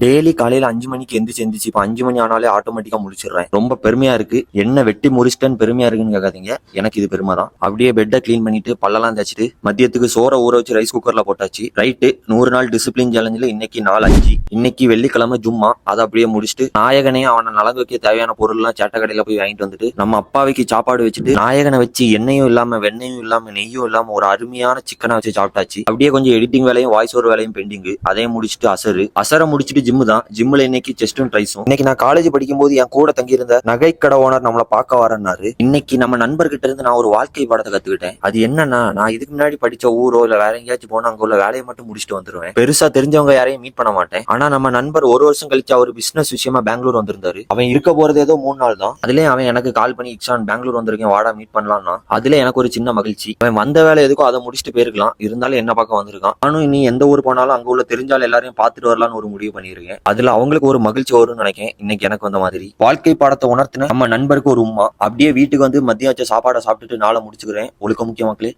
Daily காலையில 5 மணிக்கு எந்திரிச்சு இப்ப 5 மணி ஆனாலே ஆட்டோமேட்டிக்கா முடிச்சிடுறேன். ரொம்ப பெருமையா இருக்கு. என்ன வெட்டி முடிச்சிட்டேன்னு பெருமையா இருக்குன்னு கேட்காதீங்க, எனக்கு இது பெருமை தான். அப்படியே பெட்டை கிளீன் பண்ணிட்டு பல்லெல்லாம் தேய்ச்சிட்டு மதியத்துக்கு சோற ஊற வச்சு ரைஸ் குக்கர்ல போட்டாச்சு. ரைட்டு, 100 நாள் டிசிப்ளின் சேலஞ்சில் இன்னைக்கு நாள் 5. இன்னைக்கு வெள்ளிக்கிழமை ஜும்மா. அதை அப்படியே முடிச்சுட்டு நாயகனே அவனை நலங்கு வைக்க தேவையான பொருள் எல்லாம் சேட்டை கடையில போய் வாங்கிட்டு வந்துட்டு நம்ம அப்பாவைக்கு சாப்பாடு வச்சுட்டு நாயகனை வச்சு எண்ணெயும் இல்லாம வெண்ணையும் இல்லாம நெய்யும் இல்லாம ஒரு அருமையான சிக்கனை வச்சு சாப்பிட்டாச்சு. அப்படியே கொஞ்சம் எடிட்டிங் வேலையும் வாய்ஸ் ஓவர் வேலையும் பெண்டிங், அதையும் முடிச்சுட்டு அசரை முடிச்சுட்டு ஜிம்மு தான். ஜிம்ல இன்னைக்கு செஸ்டும் ட்ரைஸும். இன்னைக்கு நான் காலேஜ் படிக்கும் போது என் கூட தங்கி இருந்த நகைக்கடை ஓனர் நம்மள பார்க்க வரேன்னாரு. இன்னைக்கு நம்ம நண்பர்கிட்ட இருந்து நான் ஒரு வாழ்க்கை பாடத்தை கத்துக்கிட்டேன். அது என்னன்னா, நான் இதுக்கு முன்னாடி படிச்ச ஊரோ இல்ல வேற எங்கேயாச்சும் போனா அங்க உள்ள வேலையை மட்டும் முடிச்சுட்டு வந்துருவேன். பெருசா தெரிஞ்சவங்க யாரையும் மீட் பண்ண மாட்டேன். ஆனா நம்ம நண்பர் ஒரு வருஷம் கழிச்சு அவர் பிசினஸ் விஷயமா பெங்களூர் வந்திருந்தாரு. அவன் இருக்க போறது ஏதோ 3 நாள் தான். அதுலயும் அவன் எனக்கு கால் பண்ணி, இக்ஷான் பெங்களூர் வந்திருக்கேன், வாடா மீட் பண்ணலாம்னா அதுல எனக்கு ஒரு சின்ன மகிழ்ச்சி. அவன் வந்த வேலை எதுக்கோ அதை முடிச்சுட்டு போயிருக்கலாம், இருந்தாலும் என்ன பார்க்க வந்திருக்கான். நானும் இனி எந்த ஊர் போனாலும் அங்க உள்ள தெரிஞ்சாலும் எல்லாரையும் பார்த்துட்டு வரலாம்னு ஒரு முடிவு பண்ணிருக்கேன். அதுல அவங்களுக்கு ஒரு மகிழ்ச்சி வரும்னு நினைக்கிறேன். இன்னைக்கு எனக்கு வந்த மாதிரி வாழ்க்கை பாடத்தை உணர்த்தின நம்ம நண்பருக்கு ஒரு உம்மா. அப்படியே வீட்டுக்கு வந்து மதியம் வச்ச சாப்பாடை சாப்பிட்டுட்டு நாளை முடிச்சுக்கிறேன். ஒழுக்க முக்கிய மக்களே.